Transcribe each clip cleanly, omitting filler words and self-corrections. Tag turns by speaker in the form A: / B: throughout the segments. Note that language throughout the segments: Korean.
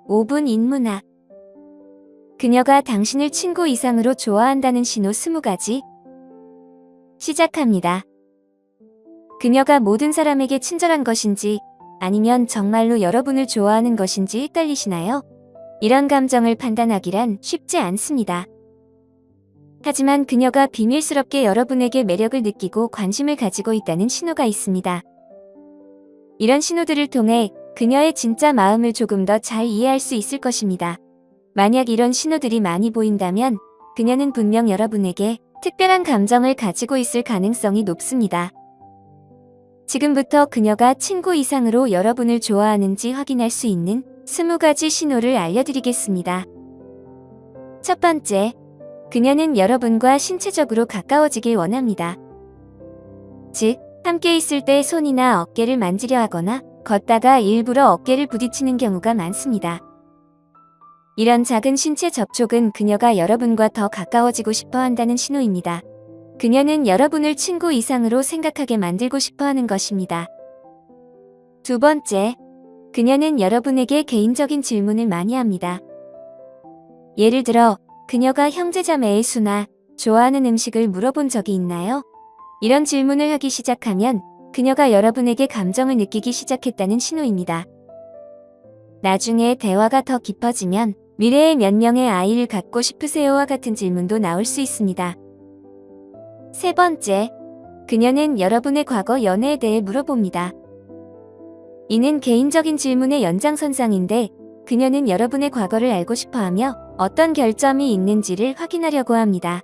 A: 5분 인문학. 그녀가 당신을 친구 이상으로 좋아한다는 신호 20가지. 시작합니다. 그녀가 모든 사람에게 친절한 것인지 아니면 정말로 여러분을 좋아하는 것인지 헷갈리시나요? 이런 감정을 판단하기란 쉽지 않습니다. 하지만 그녀가 비밀스럽게 여러분에게 매력을 느끼고 관심을 가지고 있다는 신호가 있습니다. 이런 신호들을 통해 그녀의 진짜 마음을 조금 더 잘 이해할 수 있을 것입니다. 만약 이런 신호들이 많이 보인다면 그녀는 분명 여러분에게 특별한 감정을 가지고 있을 가능성이 높습니다. 지금부터 그녀가 친구 이상으로 여러분을 좋아하는지 확인할 수 있는 20가지 신호를 알려드리겠습니다. 첫 번째, 그녀는 여러분과 신체적으로 가까워지길 원합니다. 즉, 함께 있을 때 손이나 어깨를 만지려 하거나 걷다가 일부러 어깨를 부딪히는 경우가 많습니다. 이런 작은 신체 접촉은 그녀가 여러분과 더 가까워지고 싶어 한다는 신호입니다. 그녀는 여러분을 친구 이상으로 생각하게 만들고 싶어 하는 것입니다. 두 번째, 그녀는 여러분에게 개인적인 질문을 많이 합니다. 예를 들어, 그녀가 형제자매의 수나 좋아하는 음식을 물어본 적이 있나요? 이런 질문을 하기 시작하면 그녀가 여러분에게 감정을 느끼기 시작했다는 신호입니다. 나중에 대화가 더 깊어지면 미래에 몇 명의 아이를 갖고 싶으세요와 같은 질문도 나올 수 있습니다. 세 번째, 그녀는 여러분의 과거 연애에 대해 물어봅니다. 이는 개인적인 질문의 연장선상인데 그녀는 여러분의 과거를 알고 싶어하며 어떤 결점이 있는지를 확인하려고 합니다.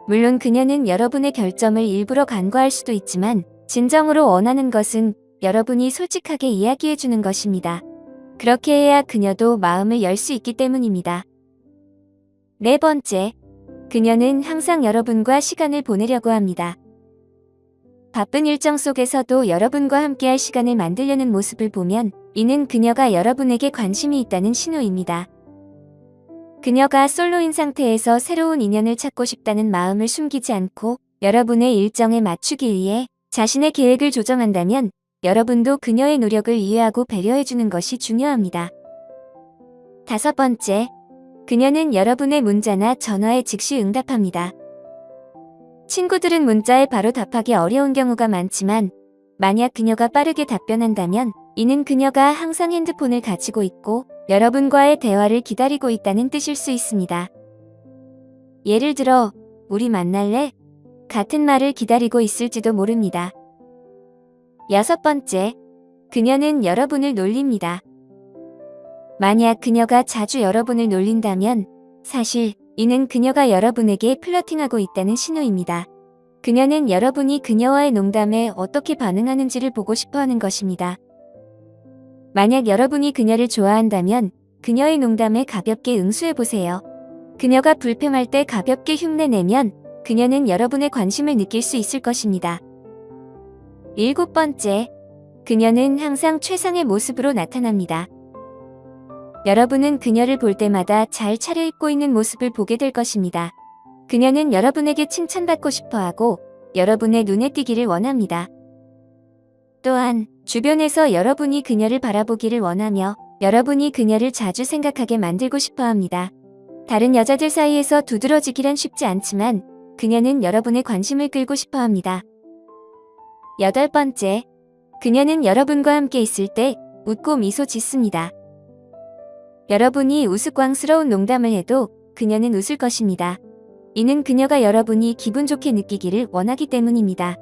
A: 물론 그녀는 여러분의 결점을 일부러 간과할 수도 있지만 진정으로 원하는 것은 여러분이 솔직하게 이야기해주는 것입니다. 그렇게 해야 그녀도 마음을 열 수 있기 때문입니다. 네 번째, 그녀는 항상 여러분과 시간을 보내려고 합니다. 바쁜 일정 속에서도 여러분과 함께할 시간을 만들려는 모습을 보면 이는 그녀가 여러분에게 관심이 있다는 신호입니다. 그녀가 솔로인 상태에서 새로운 인연을 찾고 싶다는 마음을 숨기지 않고 여러분의 일정에 맞추기 위해 자신의 계획을 조정한다면 여러분도 그녀의 노력을 이해하고 배려해주는 것이 중요합니다. 다섯 번째, 그녀는 여러분의 문자나 전화에 즉시 응답합니다. 친구들은 문자에 바로 답하기 어려운 경우가 많지만 만약 그녀가 빠르게 답변한다면 이는 그녀가 항상 핸드폰을 가지고 있고 여러분과의 대화를 기다리고 있다는 뜻일 수 있습니다. 예를 들어, 우리 만날래? 같은 말을 기다리고 있을지도 모릅니다. 여섯 번째, 그녀는 여러분을 놀립니다. 만약 그녀가 자주 여러분을 놀린다면 사실 이는 그녀가 여러분에게 플러팅하고 있다는 신호입니다. 그녀는 여러분이 그녀와의 농담에 어떻게 반응하는지를 보고 싶어 하는 것입니다. 만약 여러분이 그녀를 좋아한다면 그녀의 농담에 가볍게 응수해보세요. 그녀가 불평할 때 가볍게 흉내내면 그녀는 여러분의 관심을 느낄 수 있을 것입니다. 일곱 번째, 그녀는 항상 최상의 모습으로 나타납니다. 여러분은 그녀를 볼 때마다 잘 차려입고 있는 모습을 보게 될 것입니다. 그녀는 여러분에게 칭찬받고 싶어하고 여러분의 눈에 띄기를 원합니다. 또한 주변에서 여러분이 그녀를 바라보기를 원하며 여러분이 그녀를 자주 생각하게 만들고 싶어 합니다. 다른 여자들 사이에서 두드러지기란 쉽지 않지만 그녀는 여러분의 관심을 끌고 싶어 합니다. 여덟 번째, 그녀는 여러분과 함께 있을 때 웃고 미소 짓습니다. 여러분이 우스꽝스러운 농담을 해도 그녀는 웃을 것입니다. 이는 그녀가 여러분이 기분 좋게 느끼기를 원하기 때문입니다.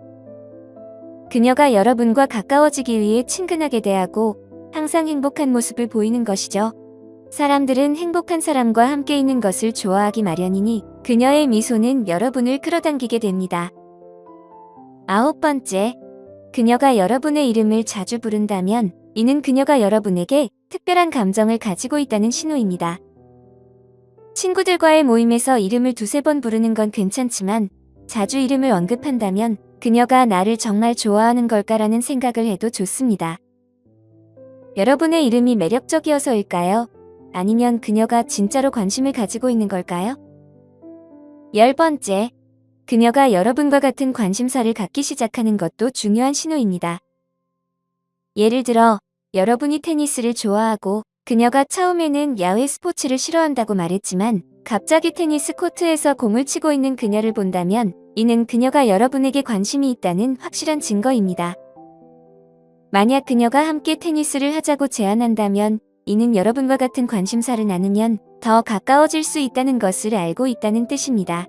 A: 그녀가 여러분과 가까워지기 위해 친근하게 대하고 항상 행복한 모습을 보이는 것이죠. 사람들은 행복한 사람과 함께 있는 것을 좋아하기 마련이니 그녀의 미소는 여러분을 끌어당기게 됩니다. 아홉 번째, 그녀가 여러분의 이름을 자주 부른다면 이는 그녀가 여러분에게 특별한 감정을 가지고 있다는 신호입니다. 친구들과의 모임에서 이름을 두세 번 부르는 건 괜찮지만 자주 이름을 언급한다면 그녀가 나를 정말 좋아하는 걸까라는 생각을 해도 좋습니다. 여러분의 이름이 매력적이어서일까요? 아니면 그녀가 진짜로 관심을 가지고 있는 걸까요? 열 번째, 그녀가 여러분과 같은 관심사를 갖기 시작하는 것도 중요한 신호입니다. 예를 들어, 여러분이 테니스를 좋아하고 그녀가 처음에는 야외 스포츠를 싫어한다고 말했지만 갑자기 테니스 코트에서 공을 치고 있는 그녀를 본다면 이는 그녀가 여러분에게 관심이 있다는 확실한 증거입니다. 만약 그녀가 함께 테니스를 하자고 제안한다면 이는 여러분과 같은 관심사를 나누면 더 가까워질 수 있다는 것을 알고 있다는 뜻입니다.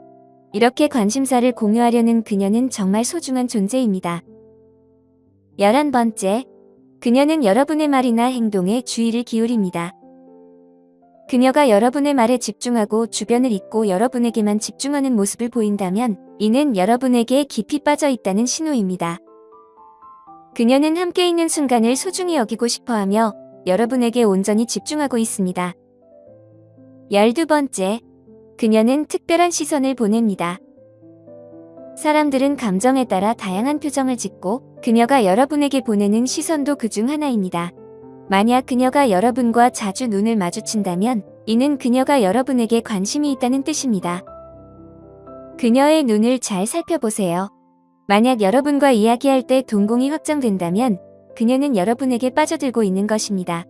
A: 이렇게 관심사를 공유하려는 그녀는 정말 소중한 존재입니다. 11번째, 그녀는 여러분의 말이나 행동에 주의를 기울입니다. 그녀가 여러분의 말에 집중하고 주변을 잊고 여러분에게만 집중하는 모습을 보인다면 이는 여러분에게 깊이 빠져 있다는 신호입니다. 그녀는 함께 있는 순간을 소중히 여기고 싶어하며 여러분에게 온전히 집중하고 있습니다. 12번째, 그녀는 특별한 시선을 보냅니다. 사람들은 감정에 따라 다양한 표정을 짓고 그녀가 여러분에게 보내는 시선도 그중 하나입니다. 만약 그녀가 여러분과 자주 눈을 마주친다면 이는 그녀가 여러분에게 관심이 있다는 뜻입니다. 그녀의 눈을 잘 살펴보세요. 만약 여러분과 이야기할 때 동공이 확장된다면 그녀는 여러분에게 빠져들고 있는 것입니다.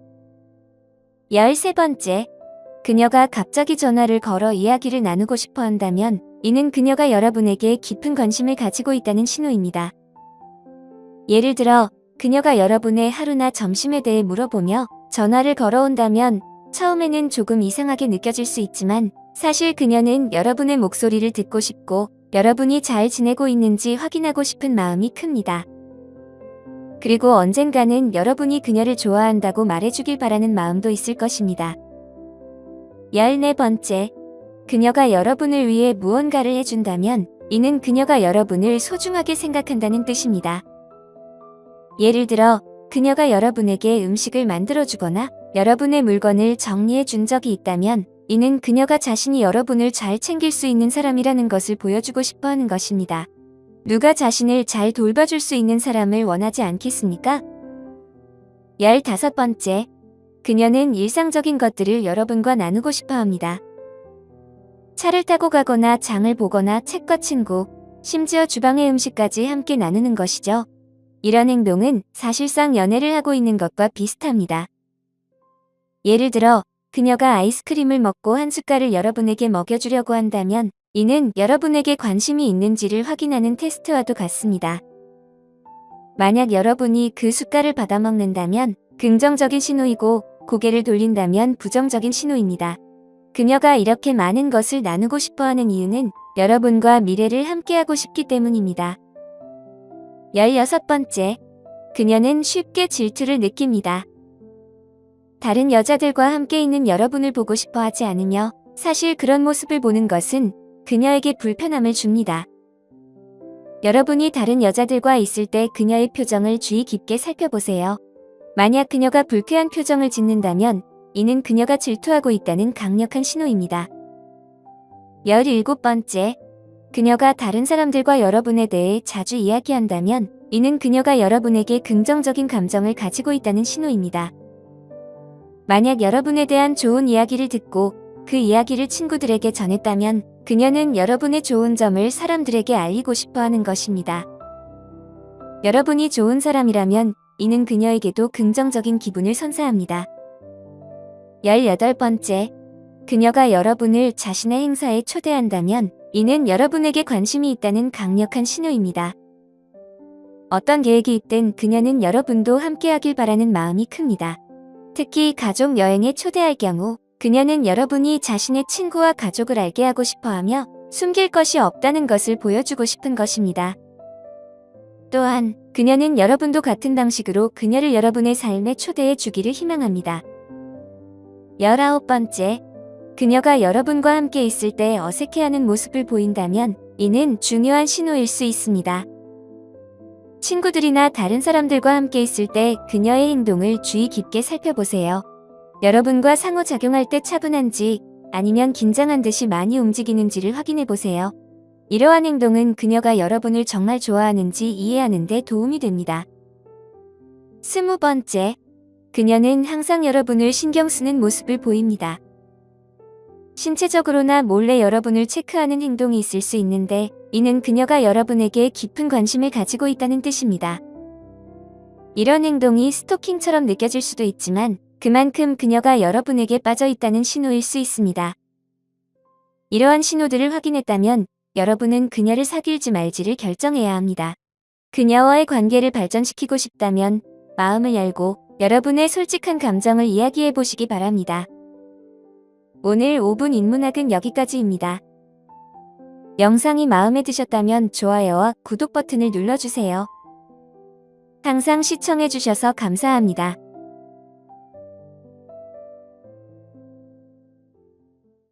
A: 13번째, 그녀가 갑자기 전화를 걸어 이야기를 나누고 싶어 한다면 이는 그녀가 여러분에게 깊은 관심을 가지고 있다는 신호입니다. 예를 들어 그녀가 여러분의 하루나 점심에 대해 물어보며 전화를 걸어온다면 처음에는 조금 이상하게 느껴질 수 있지만 사실 그녀는 여러분의 목소리를 듣고 싶고 여러분이 잘 지내고 있는지 확인하고 싶은 마음이 큽니다. 그리고 언젠가는 여러분이 그녀를 좋아한다고 말해주길 바라는 마음도 있을 것입니다. 14번째, 그녀가 여러분을 위해 무언가를 해준다면 이는 그녀가 여러분을 소중하게 생각한다는 뜻입니다. 예를 들어 그녀가 여러분에게 음식을 만들어주거나 여러분의 물건을 정리해 준 적이 있다면 이는 그녀가 자신이 여러분을 잘 챙길 수 있는 사람이라는 것을 보여주고 싶어 하는 것입니다. 누가 자신을 잘 돌봐줄 수 있는 사람을 원하지 않겠습니까? 15번째, 그녀는 일상적인 것들을 여러분과 나누고 싶어 합니다. 차를 타고 가거나 장을 보거나 책과 친구, 심지어 주방의 음식까지 함께 나누는 것이죠. 이런 행동은 사실상 연애를 하고 있는 것과 비슷합니다. 예를 들어 그녀가 아이스크림을 먹고 한 숟갈을 여러분에게 먹여주려고 한다면 이는 여러분에게 관심이 있는지를 확인하는 테스트와도 같습니다. 만약 여러분이 그 숟갈을 받아먹는다면 긍정적인 신호이고 고개를 돌린다면 부정적인 신호입니다. 그녀가 이렇게 많은 것을 나누고 싶어하는 이유는 여러분과 미래를 함께하고 싶기 때문입니다. 16번째, 그녀는 쉽게 질투를 느낍니다. 다른 여자들과 함께 있는 여러분을 보고 싶어 하지 않으며 사실 그런 모습을 보는 것은 그녀에게 불편함을 줍니다. 여러분이 다른 여자들과 있을 때 그녀의 표정을 주의 깊게 살펴보세요. 만약 그녀가 불쾌한 표정을 짓는다면 이는 그녀가 질투하고 있다는 강력한 신호입니다. 17번째, 그녀가 다른 사람들과 여러분에 대해 자주 이야기한다면 이는 그녀가 여러분에게 긍정적인 감정을 가지고 있다는 신호입니다. 만약 여러분에 대한 좋은 이야기를 듣고 그 이야기를 친구들에게 전했다면 그녀는 여러분의 좋은 점을 사람들에게 알리고 싶어 하는 것입니다. 여러분이 좋은 사람이라면 이는 그녀에게도 긍정적인 기분을 선사합니다. 18번째, 그녀가 여러분을 자신의 행사에 초대한다면 이는 여러분에게 관심이 있다는 강력한 신호입니다. 어떤 계획이 있든 그녀는 여러분도 함께하길 바라는 마음이 큽니다. 특히 가족 여행에 초대할 경우 그녀는 여러분이 자신의 친구와 가족을 알게 하고 싶어하며 숨길 것이 없다는 것을 보여주고 싶은 것입니다. 또한 그녀는 여러분도 같은 방식으로 그녀를 여러분의 삶에 초대해 주기를 희망합니다. 19번째, 그녀가 여러분과 함께 있을 때 어색해하는 모습을 보인다면 이는 중요한 신호일 수 있습니다. 친구들이나 다른 사람들과 함께 있을 때 그녀의 행동을 주의 깊게 살펴보세요. 여러분과 상호작용할 때 차분한지 아니면 긴장한 듯이 많이 움직이는지를 확인해 보세요. 이러한 행동은 그녀가 여러분을 정말 좋아하는지 이해하는 데 도움이 됩니다. 20번째, 그녀는 항상 여러분을 신경 쓰는 모습을 보입니다. 신체적으로나 몰래 여러분을 체크하는 행동이 있을 수 있는데 이는 그녀가 여러분에게 깊은 관심을 가지고 있다는 뜻입니다. 이런 행동이 스토킹처럼 느껴질 수도 있지만 그만큼 그녀가 여러분에게 빠져 있다는 신호일 수 있습니다. 이러한 신호들을 확인했다면 여러분은 그녀를 사귈지 말지를 결정해야 합니다. 그녀와의 관계를 발전시키고 싶다면 마음을 열고 여러분의 솔직한 감정을 이야기해 보시기 바랍니다. 오늘 5분 인문학은 여기까지입니다. 영상이 마음에 드셨다면 좋아요와 구독 버튼을 눌러주세요. 항상 시청해주셔서 감사합니다.